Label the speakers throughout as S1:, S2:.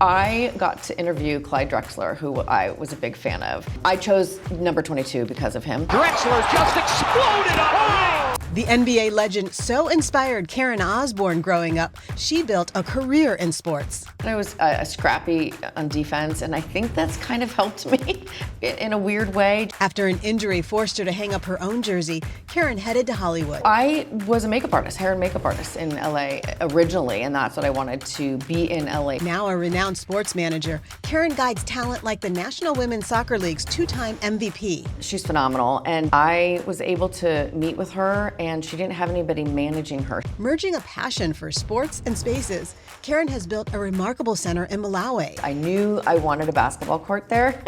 S1: I got to interview Clyde Drexler, who I was a big fan of. I chose number 22 because of him.
S2: Drexler just exploded on the wing!
S3: The NBA legend so inspired Karen Osborn growing up, she built a career in sports.
S1: I was scrappy on defense, and I think that's kind of helped me in a weird way.
S3: After an injury forced her to hang up her own jersey, Karen headed to Hollywood.
S1: I was a makeup artist, hair and makeup artist in LA originally, and that's what I wanted to be in LA.
S3: Now a renowned sports manager, Karen guides talent like the National Women's Soccer League's two-time MVP.
S1: She's phenomenal, and I was able to meet with her, and she didn't have anybody managing her.
S3: Merging a passion for sports and spaces, Karen has built a remarkable center in Malawi.
S1: I knew I wanted a basketball court there.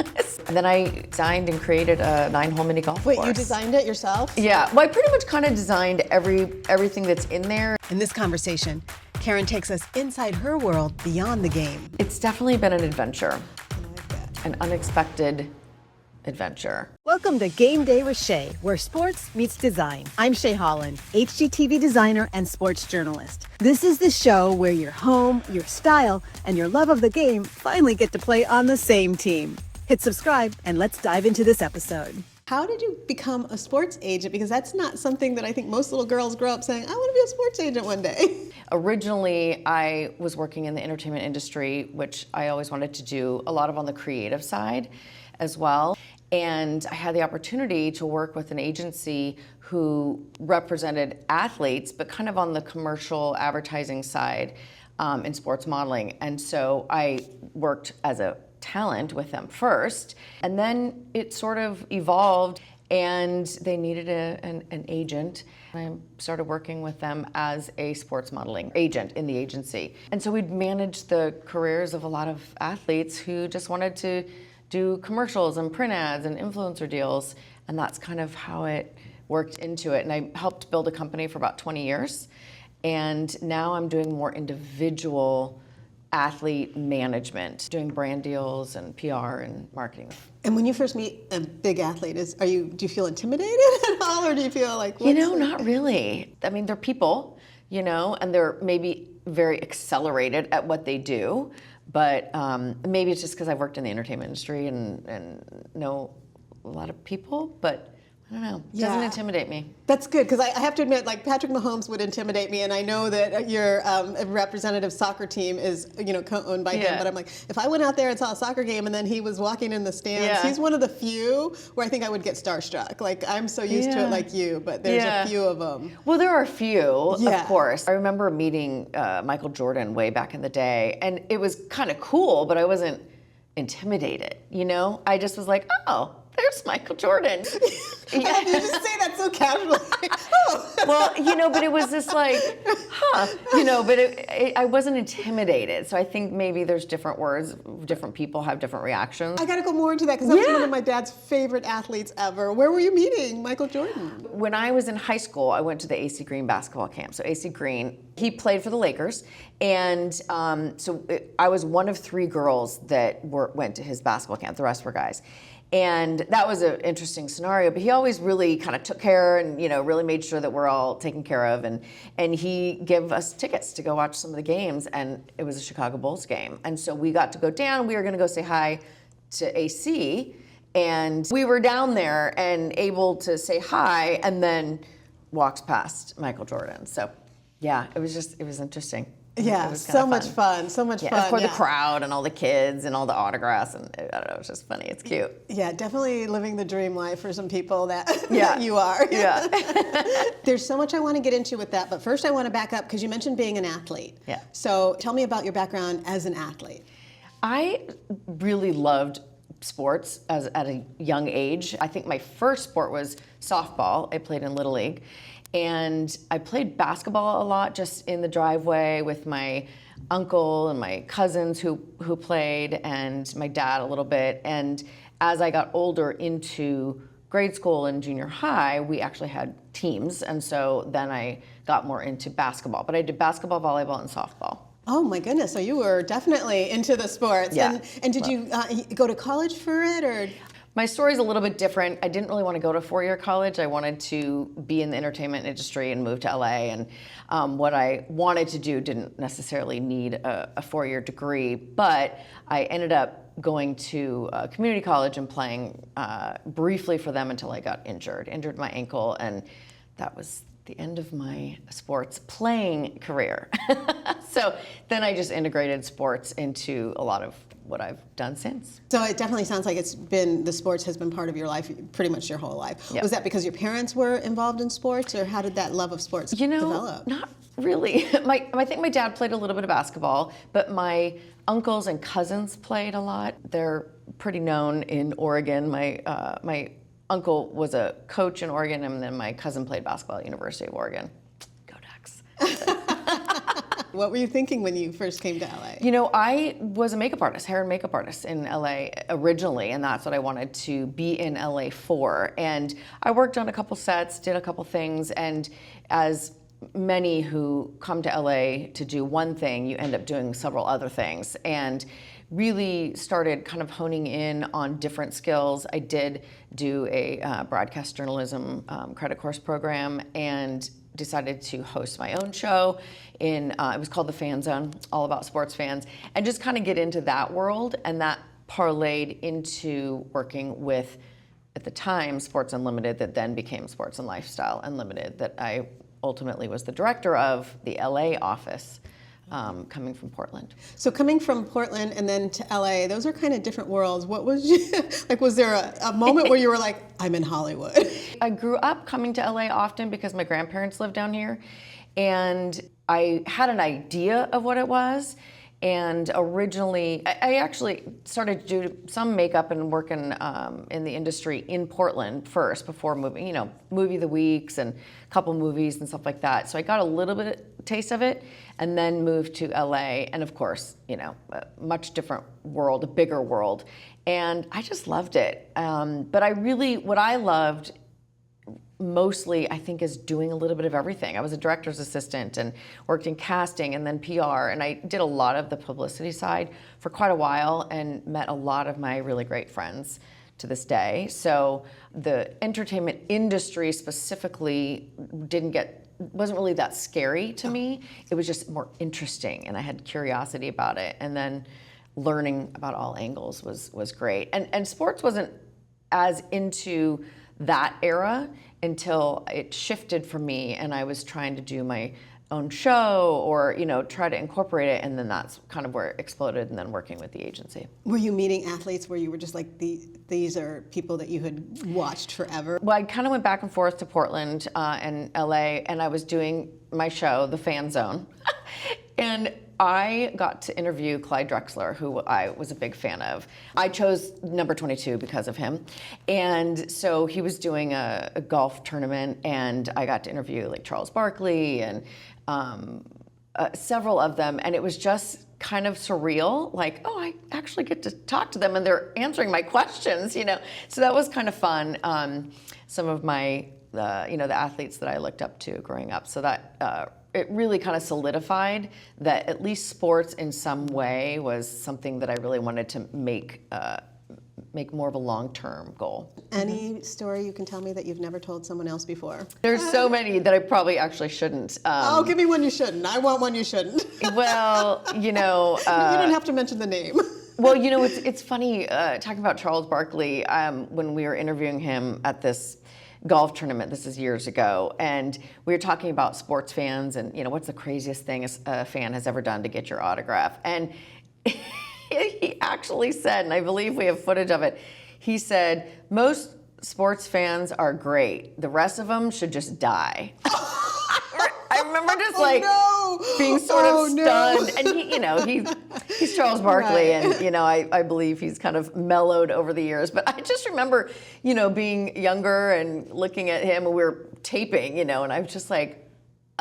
S1: And then I designed and created a 9-hole mini golf course.
S4: Wait, you designed it yourself?
S1: Yeah, well, I pretty much kind of designed everything that's in there.
S3: In this conversation, Karen takes us inside her world beyond the game.
S1: It's definitely been an adventure, an unexpected adventure.
S3: Welcome to Game Day with Shay, where sports meets design. I'm Shay Holland, HGTV designer and sports journalist. This is the show where your home, your style, and your love of the game finally get to play on the same team. Hit subscribe and let's dive into this episode.
S4: How did you become a sports agent? Because that's not something that I think most little girls grow up saying, I want to be a sports agent one day.
S1: Originally, I was working in the entertainment industry, which I always wanted to do a lot of on the creative side as well. And I had the opportunity to work with an agency who represented athletes, but kind of on the commercial advertising side in sports modeling. And so I worked as a talent with them first, and then it sort of evolved and they needed an agent. I started working with them as a sports modeling agent in the agency. And so we'd manage the careers of a lot of athletes who just wanted to do commercials and print ads and influencer deals, and that's kind of how it worked into it. And I helped build a company for about 20 years, and now I'm doing more individual athlete management, doing brand deals and PR and marketing.
S4: And when you first meet a big athlete, do you feel intimidated at all, or do you feel like,
S1: not really. I mean, they're people, and they're maybe very accelerated at what they do, but maybe it's just because I've worked in the entertainment industry and know a lot of people, but I don't know. It doesn't intimidate me.
S4: That's good, because I have to admit, like, Patrick Mahomes would intimidate me, and I know that your representative soccer team is, co-owned by him. But I'm like, if I went out there and saw a soccer game and then he was walking in the stands, he's one of the few where I think I would get starstruck. Like, I'm so used to it like you, but there's a few of them.
S1: Well, there are a few, of course. I remember meeting Michael Jordan way back in the day, and it was kind of cool, but I wasn't intimidated, I just was like, oh, there's Michael Jordan.
S4: You just say that so casually.
S1: Well, but it was just like, but I wasn't intimidated. So I think maybe there's different words, different people have different reactions.
S4: I got to go more into that, because that was one of my dad's favorite athletes ever. Where were you meeting Michael Jordan?
S1: When I was in high school, I went to the AC Green basketball camp. So AC Green, he played for the Lakers. And I was one of 3 girls that went to his basketball camp. The rest were guys. And that was an interesting scenario, but he always really kind of took care and, really made sure that we're all taken care of. And he gave us tickets to go watch some of the games, and it was a Chicago Bulls game. And so we got to go down. We were going to go say hi to AC, and we were down there and able to say hi, and then walked past Michael Jordan. So, yeah, it was interesting.
S4: Yeah, so much fun. For
S1: the crowd and all the kids and all the autographs, and I don't know, it's just funny. It's cute.
S4: Yeah, definitely living the dream life for some people that you are.
S1: Yeah.
S4: There's so much I want to get into with that, but first I want to back up, because you mentioned being an athlete.
S1: Yeah.
S4: So tell me about your background as an athlete.
S1: I really loved sports at a young age. I think my first sport was softball. I played in Little League. And I played basketball a lot, just in the driveway with my uncle and my cousins who played, and my dad a little bit. And as I got older into grade school and junior high, we actually had teams. And so then I got more into basketball. But I did basketball, volleyball, and softball.
S4: Oh my goodness, so you were definitely into the sports.
S1: Yeah.
S4: And did you go to college for it, or?
S1: My story's a little bit different. I didn't really want to go to a four-year college. I wanted to be in the entertainment industry and move to LA. And what I wanted to do didn't necessarily need a four-year degree, but I ended up going to a community college and playing briefly for them until I got injured my ankle, and that was the end of my sports playing career. So then I just integrated sports into a lot of what I've done since.
S4: So it definitely sounds like the sports has been part of your life pretty much your whole life.
S1: Yep.
S4: Was that because your parents were involved in sports, or how did that love of sports develop?
S1: Not really. I think my dad played a little bit of basketball, but my uncles and cousins played a lot. They're pretty known in Oregon. My uncle was a coach in Oregon, and then my cousin played basketball at University of Oregon. Go Ducks.
S4: What were you thinking when you first came to LA?
S1: I was a makeup artist, hair and makeup artist in LA originally, and that's what I wanted to be in LA for. And I worked on a couple sets, did a couple things, and as many who come to LA to do one thing, you end up doing several other things. And really started kind of honing in on different skills. I did do a broadcast journalism credit course program and decided to host my own show it was called The Fan Zone, all about sports fans, and just kind of get into that world. And that parlayed into working with, at the time, Sports Unlimited, that then became Sports and Lifestyle Unlimited, that I ultimately was the director of the LA office. Coming from Portland.
S4: So coming from Portland and then to LA, those are kind of different worlds. What was was there a moment where you were like, I'm in Hollywood?
S1: I grew up coming to LA often because my grandparents lived down here, and I had an idea of what it was. And originally, I actually started to do some makeup and work in the industry in Portland first before moving, movie of the weeks and a couple movies and stuff like that. So I got a little bit of taste of it and then moved to LA. And of course, a much different world, a bigger world. And I just loved it. But what I loved mostly, I think, is doing a little bit of everything. I was a director's assistant and worked in casting and then PR, and I did a lot of the publicity side for quite a while and met a lot of my really great friends to this day. So the entertainment industry specifically wasn't really that scary to me. It was just more interesting, and I had curiosity about it. And then learning about all angles was great. And sports wasn't as into that era until it shifted for me and I was trying to do my own show or try to incorporate it, and then that's kind of where it exploded, and then working with the agency.
S4: Were you meeting athletes where you were just like, these are people that you had watched forever?
S1: Well, I kind of went back and forth to Portland and LA, and I was doing my show, The Fan Zone, and I got to interview Clyde Drexler, who I was a big fan of. I chose number 22 because of him. And so he was doing a golf tournament, and I got to interview like Charles Barkley and several of them. And it was just kind of surreal, like, oh, I actually get to talk to them and they're answering my questions, So that was kind of fun. Some of my, the athletes that I looked up to growing up. So that, it really kind of solidified that at least sports in some way was something that I really wanted to make more of a long-term goal.
S4: Any story you can tell me that you've never told someone else before?
S1: There's so many that I probably actually shouldn't.
S4: Give me one you shouldn't. I want one you shouldn't.
S1: Well,
S4: you don't have to mention the name.
S1: Well, it's funny, talking about Charles Barkley, when we were interviewing him at this golf tournament, this is years ago, and we were talking about sports fans and what's the craziest thing a fan has ever done to get your autograph. And he actually said, and I believe we have footage of it, he said, most sports fans are great. The rest of them should just die. I remember just being sort of stunned. And he's Charles Barkley, right. And I believe he's kind of mellowed over the years. But I just remember, being younger and looking at him, and we were taping, and I was just like,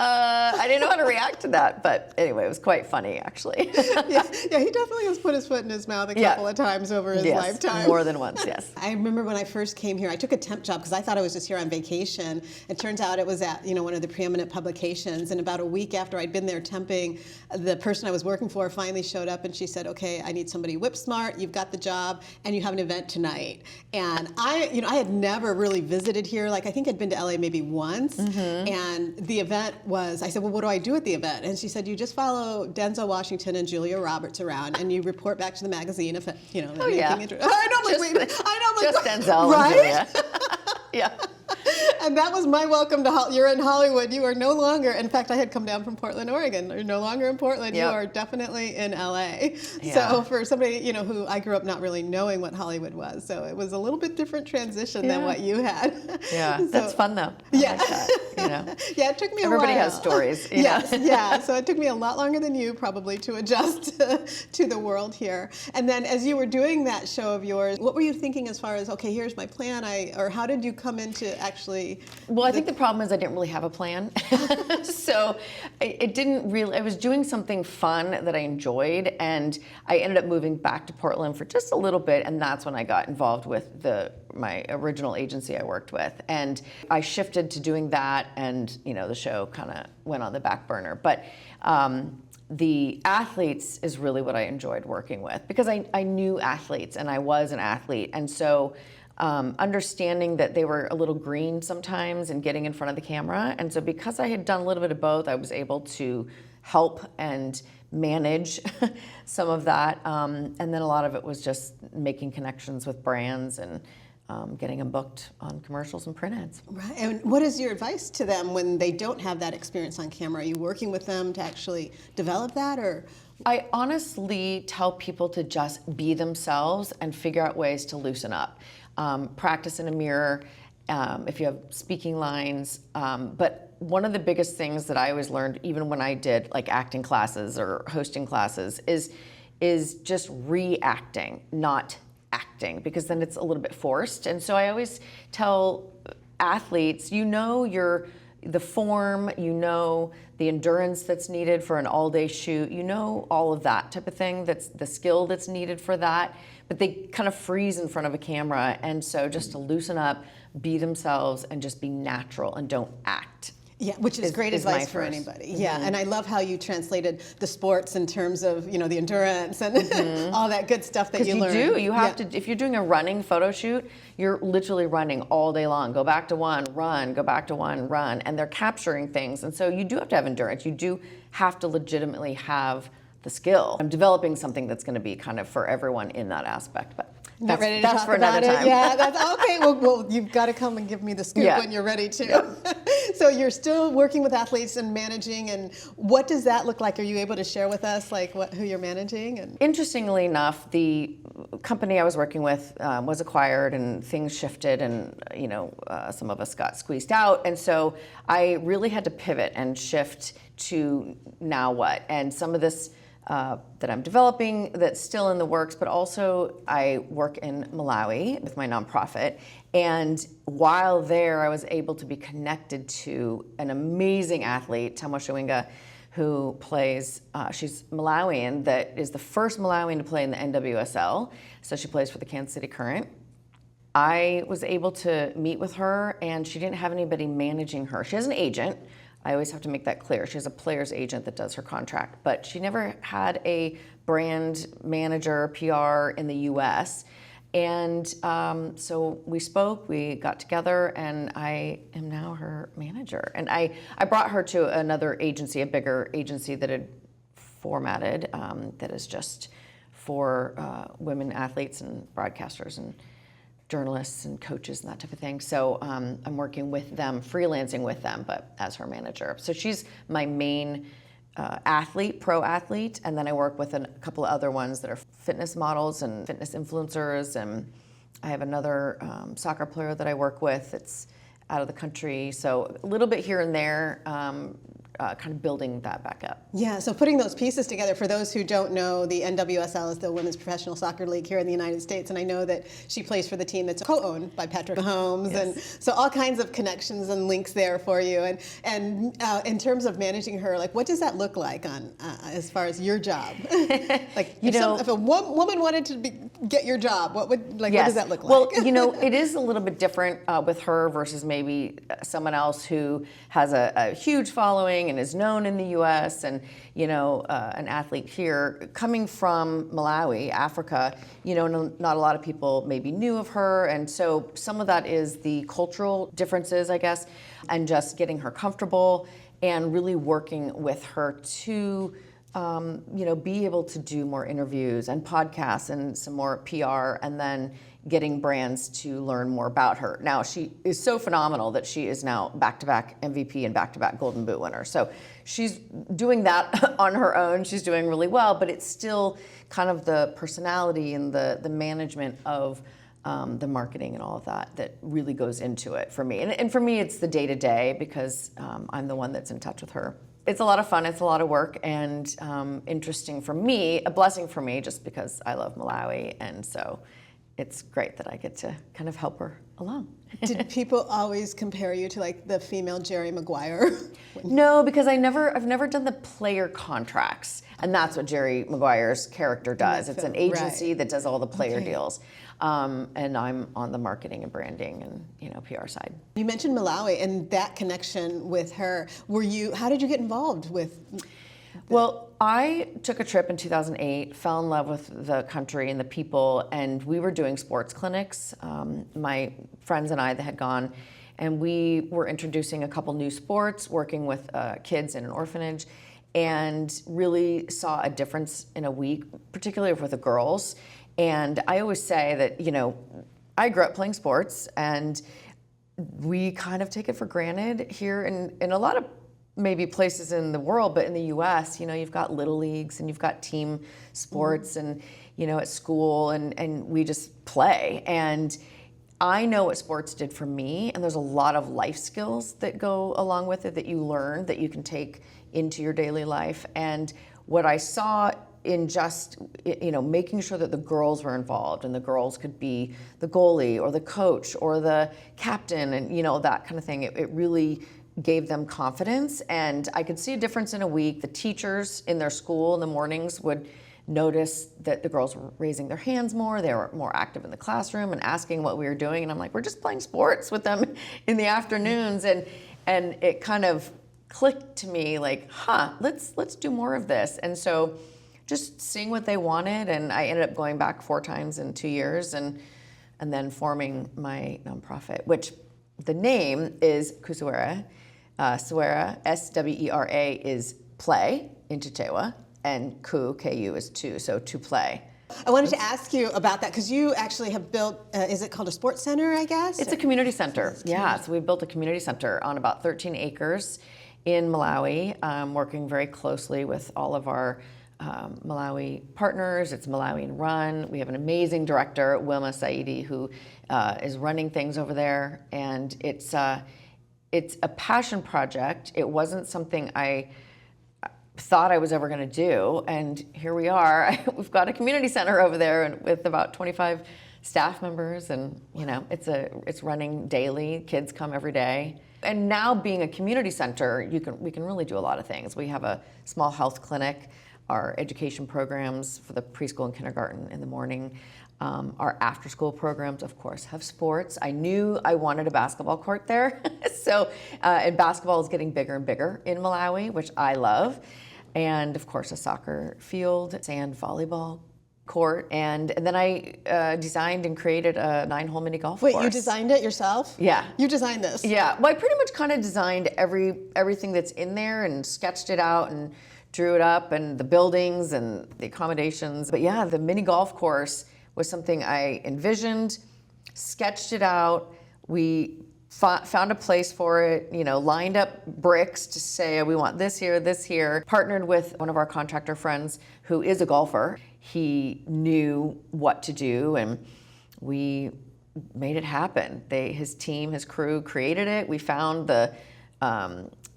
S1: I didn't know how to react to that, but anyway, it was quite funny, actually.
S4: Yeah, he definitely has put his foot in his mouth a couple of times over his lifetime.
S1: More than once, yes.
S4: I remember when I first came here, I took a temp job because I thought I was just here on vacation. It turns out it was at one of the preeminent publications, and about a week after I'd been there temping, the person I was working for finally showed up and she said, "Okay, I need somebody whip smart. You've got the job, and you have an event tonight." And I had never really visited here. Like, I think I'd been to LA maybe once, and the event was, I said, "Well, what do I do at the event?" And she said, "You just follow Denzel Washington and Julia Roberts around, and you report back to the magazine if
S1: Oh, yeah.
S4: I know, I'm like, wait,
S1: just Denzel
S4: right?
S1: and Julia. Yeah.
S4: And that was my welcome to Hollywood. You're in Hollywood. You are no longer, in fact, I had come down from Portland, Oregon. You're no longer in Portland.
S1: Yep.
S4: You are definitely in LA.
S1: Yeah.
S4: So for somebody, who I grew up not really knowing what Hollywood was, so it was a little bit different transition than what you had.
S1: Yeah,
S4: So,
S1: that's fun though. I like that,
S4: Yeah, it took me
S1: Everybody
S4: a while.
S1: has stories.
S4: Yes, yeah. So it took me a lot longer than you probably to adjust to the world here. And then as you were doing that show of yours, what were you thinking as far as, okay, here's my plan, or how did you come into actually?
S1: Well, I think the problem is I didn't really have a plan. So it didn't really, I was doing something fun that I enjoyed, and I ended up moving back to Portland for just a little bit, and that's when I got involved with my original agency I worked with. And I shifted to doing that, and the show kind of went on the back burner. But the athletes is really what I enjoyed working with, because I knew athletes and I was an athlete. And so understanding that they were a little green sometimes and getting in front of the camera. And so because I had done a little bit of both, I was able to help and manage some of that. And then a lot of it was just making connections with brands and getting them booked on commercials and print ads.
S4: Right. And what is your advice to them when they don't have that experience on camera? Are you working with them to actually develop that, or?
S1: I honestly tell people to just be themselves and figure out ways to loosen up. Practice in a mirror, if you have speaking lines. But one of the biggest things that I always learned, even when I did like acting classes or hosting classes, is just reacting, not acting, because then it's a little bit forced. And so I always tell athletes, the form, the endurance that's needed for an all-day shoot, all of that type of thing, that's the skill that's needed for that, but they kind of freeze in front of a camera. And so just to loosen up, be themselves, and just be natural and don't act.
S4: Yeah, which is great advice for anybody. Yeah, and I love how you translated the sports in terms of, the endurance and all that good stuff that you learn.
S1: You have to, if you're doing a running photo shoot, you're literally running all day long. Go back to one, run, go back to one, run. And they're capturing things. And so you do have to have endurance. You do have to legitimately have the skill. I'm developing something that's going to be kind of for everyone in that aspect. But
S4: Not ready to
S1: that's
S4: talk
S1: for
S4: about
S1: another
S4: it.
S1: time.
S4: Yeah, that's okay. Well, you've got to come and give me the scoop when you're ready to.
S1: Yeah.
S4: So you're still working with athletes and managing, and what does that look like? Are you able to share with us, like who you're managing? And
S1: interestingly enough, the company I was working with was acquired, and things shifted, and some of us got squeezed out, and so I really had to pivot and shift to now what, and some of this. That I'm developing that's still in the works, but also I work in Malawi with my nonprofit. And while there, I was able to be connected to an amazing athlete, Temwa Chawinga, who plays, she's Malawian, that is the first Malawian to play in the NWSL. So she plays for the Kansas City Current. I was able to meet with her, and she didn't have anybody managing her. She has an agent. I always have to make that clear. She has a player's agent that does her contract, but she never had a brand manager, PR in the US. And so we spoke, we got together, and I am now her manager. And I brought her to another agency, a bigger agency that had formatted, that is just for women athletes and broadcasters and journalists and coaches and that type of thing. So I'm working with them, freelancing with them, but as her manager. So she's my main athlete, pro athlete, and then I work with a couple of other ones that are fitness models and fitness influencers, and I have another soccer player that I work with that's out of the country. So a little bit here and there, kind of building that back up.
S4: Yeah, so putting those pieces together, for those who don't know, the NWSL is the Women's Professional Soccer League here in the United States, and I know that she plays for the team that's co-owned by Patrick Mahomes, and so all kinds of connections and links there for you. And in terms of managing her, like, what does that look like on as far as your job? Like, if a woman wanted to get your job, what does that look like?
S1: Well, it is a little bit different with her versus maybe someone else who has a huge following and is known in the U.S. and an athlete here. Coming from Malawi, Africa, not a lot of people maybe knew of her, and so some of that is the cultural differences, I guess, and just getting her comfortable and really working with her to be able to do more interviews and podcasts and some more PR, and then getting brands to learn more about her. Now, she is so phenomenal that she is now back-to-back MVP and back-to-back Golden Boot winner. So she's doing that on her own. She's doing really well, but it's still kind of the personality and the management of the marketing and all of that really goes into it for me. And for me, it's the day-to-day because I'm the one that's in touch with her. It's a lot of fun, it's a lot of work, and interesting for me, a blessing for me just because I love Malawi, and so it's great that I get to kind of help her along.
S4: Did people always compare you to like the female Jerry Maguire?
S1: No, because I've never done the player contracts, and that's what Jerry Maguire's character does. It's an agency that does all the player deals, and I'm on the marketing and branding and PR side. You
S4: mentioned Malawi and that connection with her. How did you get involved with?
S1: Well, I took a trip in 2008, fell in love with the country and the people, and we were doing sports clinics. My friends and I that had gone, and we were introducing a couple new sports, working with kids in an orphanage, and really saw a difference in a week, particularly with the girls. And I always say that, I grew up playing sports, and we kind of take it for granted here in a lot of maybe places in the world, but in the U.S., you've got little leagues and you've got team sports and, at school and we just play. And I know what sports did for me, and there's a lot of life skills that go along with it that you learn that you can take into your daily life. And what I saw in just, making sure that the girls were involved and the girls could be the goalie or the coach or the captain and, that kind of thing, it really gave them confidence, and I could see a difference in a week. The teachers in their school in the mornings would notice that the girls were raising their hands more, they were more active in the classroom and asking what we were doing, and I'm like, we're just playing sports with them in the afternoons, and it kind of clicked to me like, let's do more of this. And so just seeing what they wanted, and I ended up going back 4 times in 2 years and then forming my nonprofit, which the name is Kuswera. Swera, S-W-E-R-A, is play in Chichewa, and Ku is to, so to play.
S4: I wanted to ask you about that because you actually have built, is it called a sports center, I guess?
S1: It's a community center, yeah. So we built a community center on about 13 acres in Malawi, working very closely with all of our Malawi partners. It's Malawian run. We have an amazing director, Wilma Saidi, who is running things over there, and it's a passion project. It wasn't something I thought I was ever going to do, and here we are. We've got a community center over there with about 25 staff members, and it's running daily. Kids come every day. And now being a community center, we can really do a lot of things. We have a small health clinic, our education programs for the preschool and kindergarten in the morning. Our after-school programs, of course, have sports. I knew I wanted a basketball court there. And basketball is getting bigger and bigger in Malawi, which I love. And of course, a soccer field, sand volleyball court. And then I designed and created a 9-hole mini golf course.
S4: Wait, you designed it yourself?
S1: Yeah.
S4: You designed this?
S1: Yeah. Well, I pretty much kind of designed everything that's in there and sketched it out and drew it up, and the buildings and the accommodations. But yeah, the mini golf course was something I envisioned, sketched it out. We found a place for it, lined up bricks to say, we want this here, partnered with one of our contractor friends who is a golfer. He knew what to do, and we made it happen. His team, his crew created it. We found the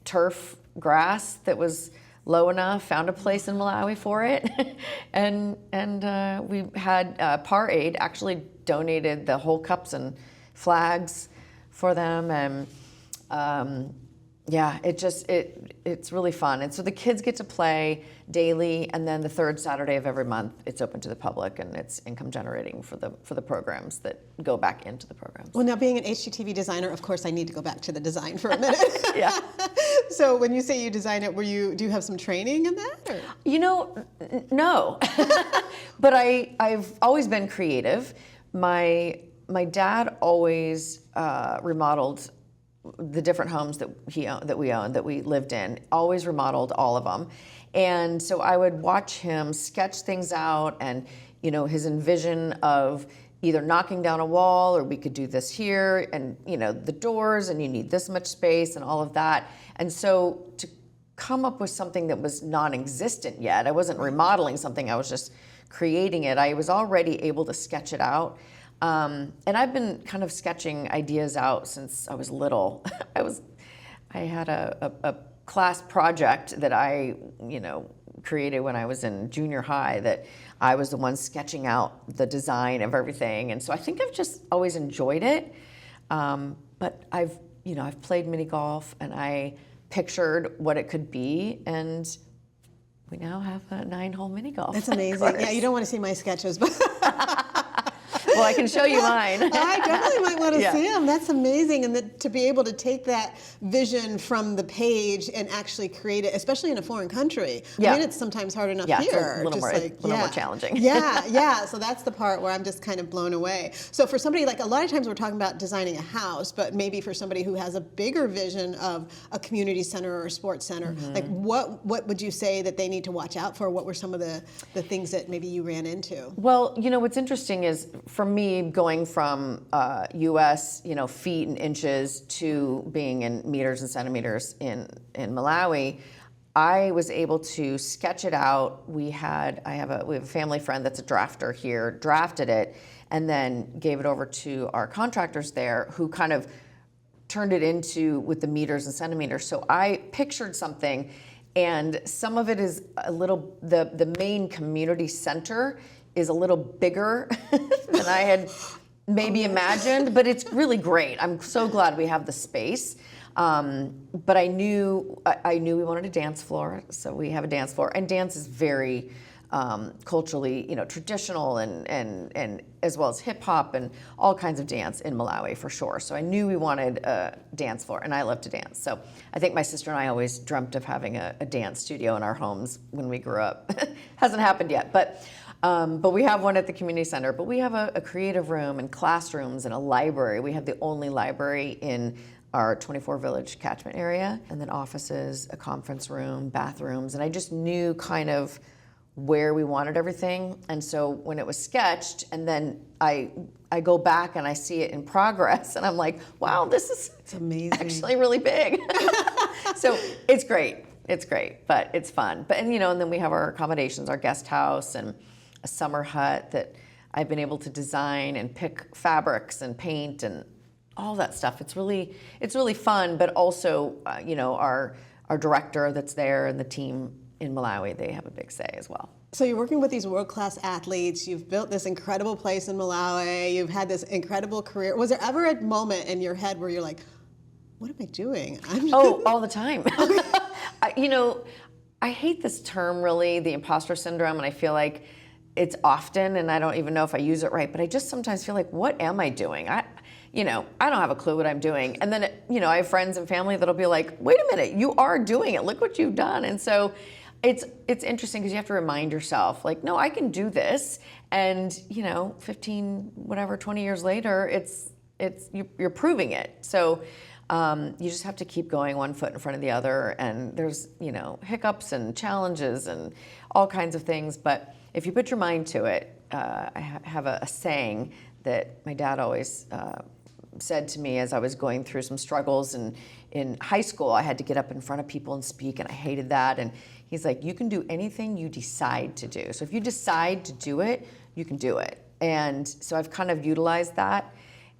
S1: turf grass that was low enough, found a place in Malawi for it, and we had Par Aid actually donated the whole cups and flags for them, and yeah, it's really fun. And so the kids get to play daily, and then the third Saturday of every month, it's open to the public, and it's income generating for the programs that go back into the programs.
S4: Well, now being an HGTV designer, of course, I need to go back to the design for a minute.
S1: Yeah.
S4: So when you say you design it, do you have some training in that? Or?
S1: You know, no, but I've always been creative. My dad always remodeled the different homes that we owned, that we lived in, always remodeled all of them. And so I would watch him sketch things out, and, you know, his envision of either knocking down a wall, or we could do this here, and, you know, the doors, and you need this much space and all of that. And so to come up with something that was non-existent yet, I wasn't remodeling something, I was just creating it. I was already able to sketch it out. And I've been kind of sketching ideas out since I was little. I had a class project that I, you know, created when I was in junior high, that I was the one sketching out the design of everything. And so I think I've just always enjoyed it. But I've played mini golf, and I pictured what it could be, and we now have a 9-hole mini golf.
S4: That's amazing. Yeah, you don't want to see my sketches, but
S1: well, I can show you mine.
S4: I definitely might want to
S1: Yeah.
S4: see them. That's amazing. And to be able to take that vision from the page and actually create it, especially in a foreign country.
S1: Yeah.
S4: I mean, it's sometimes hard enough
S1: Yeah,
S4: here.
S1: it's a little more challenging.
S4: Yeah. So that's the part where I'm just kind of blown away. So for somebody, like, a lot of times we're talking about designing a house, but maybe for somebody who has a bigger vision of a community center or a sports center, like what would you say that they need to watch out for? What were some of the things that maybe you ran into?
S1: Well, you know, what's interesting is, for me, going from U.S., you know, feet and inches to being in meters and centimeters in Malawi, I was able to sketch it out. We have a family friend that's a drafter here, drafted it, and then gave it over to our contractors there, who kind of turned it into with the meters and centimeters. So I pictured something, and some of it is a little, the main community center is a little bigger than I had maybe imagined, but it's really great. I'm so glad we have the space. But I knew we wanted a dance floor, so we have a dance floor, and dance is very culturally, you know, traditional, and as well as hip hop and all kinds of dance in Malawi, for sure. So I knew we wanted a dance floor, and I love to dance. So I think my sister and I always dreamt of having a dance studio in our homes when we grew up. Hasn't happened yet, but we have one at the community center. But we have a creative room and classrooms and a library. We have the only library in our 24 Village catchment area, and then offices, a conference room, bathrooms, and I just knew kind of where we wanted everything. And so when it was sketched, and then I go back and I see it in progress, and I'm like, wow, this is
S4: amazing.
S1: Actually really big. So it's great, but it's fun. And then we have our accommodations, our guest house, and a summer hut that I've been able to design and pick fabrics and paint and all that stuff. It's really fun, but also, our director that's there and the team in Malawi, they have a big say as well.
S4: So you're working with these world-class athletes. You've built this incredible place in Malawi. You've had this incredible career. Was there ever a moment in your head where you're like, what am I doing?
S1: All the time. I hate this term, really, the imposter syndrome, and I feel like it's often, and I don't even know if I use it right, but I just sometimes feel like, what am I doing? I don't have a clue what I'm doing. And then, I have friends and family that'll be like, wait a minute, you are doing it. Look what you've done. And so it's interesting because you have to remind yourself, like, no, I can do this. And, 20 years later, you're proving it. So you just have to keep going one foot in front of the other. And there's, hiccups and challenges and all kinds of things. But if you put your mind to it, I have a saying that my dad always said to me as I was going through some struggles. And in high school, I had to get up in front of people and speak, and I hated that. And he's like, you can do anything you decide to do. So if you decide to do it, you can do it. And so I've kind of utilized that.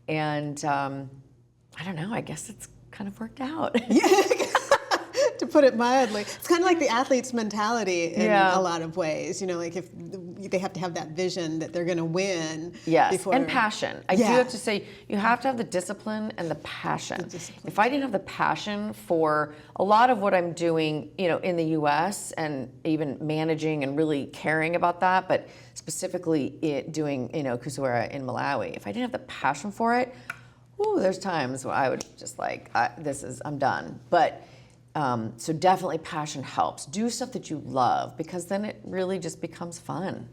S1: And I don't know, I guess it's kind of worked out.
S4: Yeah. to put it mildly. It's kind of like the athlete's mentality in a lot of ways. You know, like if they have to have that vision that they're going to win.
S1: Yes, and passion. I do have to say, you have to have the discipline and the passion. If I didn't have the passion for a lot of what I'm doing, you know, in the U.S. and even managing and really caring about that, but specifically doing, you know, Capoeira in Malawi, if I didn't have the passion for it, there's times when I would just like, I'm done. But so definitely passion helps. Do stuff that you love, because then it really just becomes fun.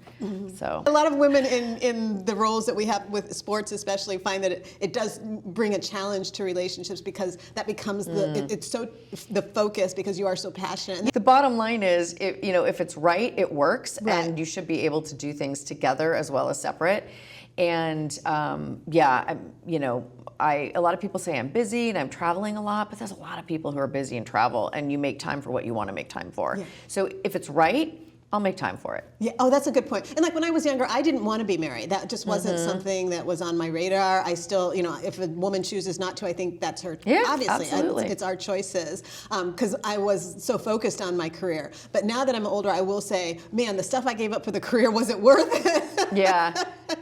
S1: So
S4: a lot of women in the roles that we have with sports especially find that it does bring a challenge to relationships, because that becomes it's so the focus, because you are so passionate.
S1: The bottom line is, if it's right, it works, and you should be able to do things together as well as separate. And a lot of people say I'm busy and I'm traveling a lot, but there's a lot of people who are busy and travel, and you make time for what you want to make time for. Yeah. So if it's right, I'll make time for it.
S4: Yeah. Oh, that's a good point. And like when I was younger, I didn't want to be married. That just wasn't something that was on my radar. I still, if a woman chooses not to, I think that's her.
S1: Yeah,
S4: obviously,
S1: absolutely.
S4: It's our choices. Because I was so focused on my career. But now that I'm older, I will say, man, the stuff I gave up for the career, was it worth it?
S1: Yeah.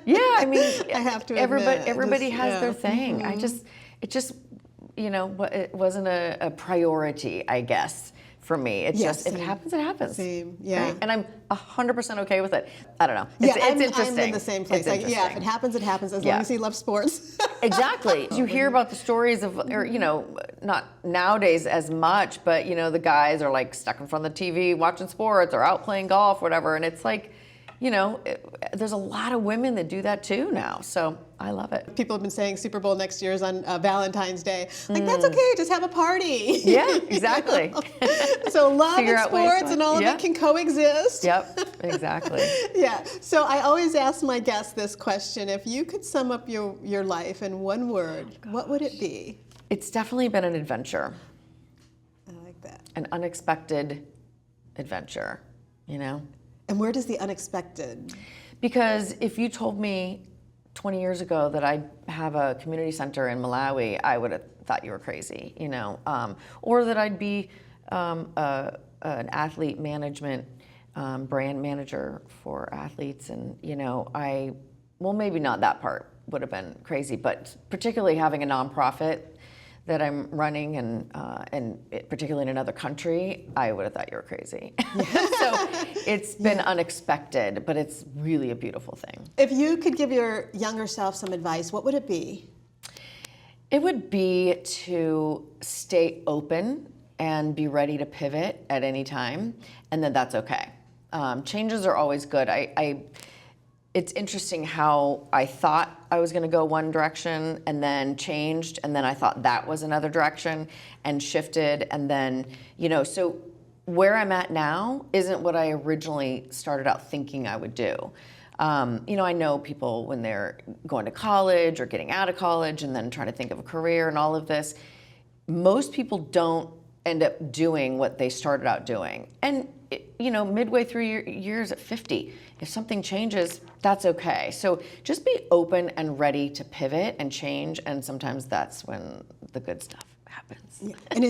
S1: I mean,
S4: I have to
S1: admit, everybody has their thing. It wasn't a priority, I guess. For me, it's just, if it happens, it happens.
S4: Same, yeah.
S1: Right? And I'm 100% okay with it. I don't know. It's interesting.
S4: I'm in the same place. If it happens, it happens, as long as you love sports.
S1: Exactly. You hear about the stories of, not nowadays as much, but, the guys are like stuck in front of the TV watching sports or out playing golf, whatever. And it's like, there's a lot of women that do that too now. So I love it.
S4: People have been saying Super Bowl next year is on Valentine's Day. Like, that's okay, just have a party.
S1: Yeah, exactly.
S4: So love and sports and all of it can coexist.
S1: Yep, exactly.
S4: Yeah, so I always ask my guests this question. If you could sum up your life in one word, what would it be?
S1: It's definitely been an adventure.
S4: I like that.
S1: An unexpected adventure,
S4: And where does the unexpected?
S1: Because if you told me 20 years ago that I'd have a community center in Malawi, I would have thought you were crazy, or that I'd be an athlete management brand manager for athletes, and maybe not that part would have been crazy, but particularly having a nonprofit that I'm running, and particularly in another country, I would have thought you were crazy. So it's been unexpected, but it's really a beautiful thing.
S4: If you could give your younger self some advice, what would it be?
S1: It would be to stay open and be ready to pivot at any time, and then that's okay. Changes are always good. It's interesting how I thought I was going to go one direction and then changed, and then I thought that was another direction and shifted, and then, so where I'm at now isn't what I originally started out thinking I would do. I know people when they're going to college or getting out of college and then trying to think of a career and all of this, most people don't end up doing what they started out doing. And midway through your years at 50, if something changes, that's okay. So just be open and ready to pivot and change, and sometimes that's when the good stuff happens.
S4: Yeah. And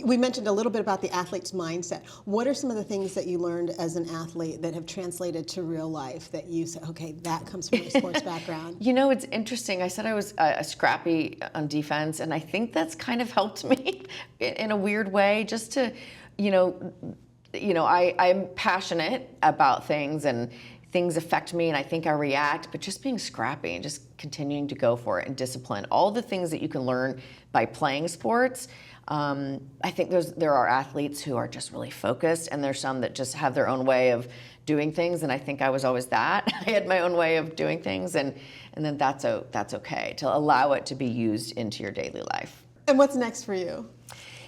S4: we mentioned a little bit about the athlete's mindset. What are some of the things that you learned as an athlete that have translated to real life that you said, okay, that comes from a sports background?
S1: It's interesting. I said I was scrappy on defense, and I think that's kind of helped me in a weird way, just to, I'm passionate about things, and things affect me, and I think I react, but just being scrappy and just continuing to go for it, and discipline, all the things that you can learn by playing sports. I think there are athletes who are just really focused, and there's some that just have their own way of doing things, and I think I was always that. I had my own way of doing things, and then that's okay, to allow it to be used into your daily life.
S4: And what's next for you?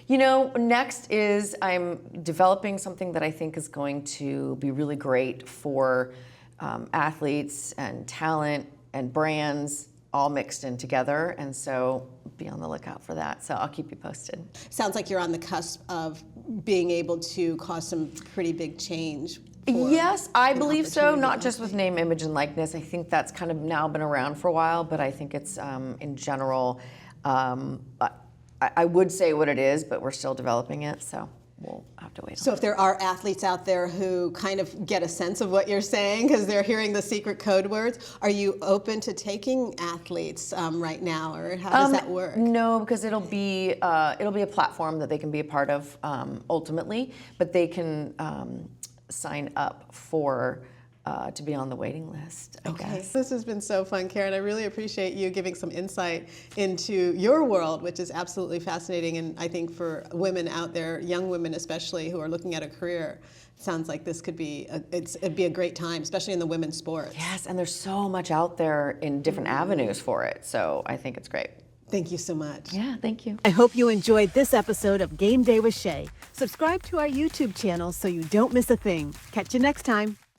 S1: Next is I'm developing something that I think is going to be really great for athletes and talent and brands all mixed in together. And so be on the lookout for that. So I'll keep you posted.
S4: Sounds like you're on the cusp of being able to cause some pretty big change.
S1: Yes, I believe so. Not just with name, image, and likeness. I think that's kind of now been around for a while, but I think it's in general, I would say what it is, but we're still developing it. So we'll have to wait.
S4: So if there are athletes out there who kind of get a sense of what you're saying because they're hearing the secret code words, are you open to taking athletes right now, or how does that work?
S1: No, because it'll be a platform that they can be a part of ultimately, but they can sign up for to be on the waiting list, I guess.
S4: This has been so fun, Karen. I really appreciate you giving some insight into your world, which is absolutely fascinating. And I think for women out there, young women especially, who are looking at a career, it sounds like this could be it'd be a great time, especially in the women's sports.
S1: Yes, and there's so much out there in different avenues for it. So I think it's great.
S4: Thank you so much.
S1: Yeah, thank you.
S3: I hope you enjoyed this episode of Game Day with Shay. Subscribe to our YouTube channel so you don't miss a thing. Catch you next time.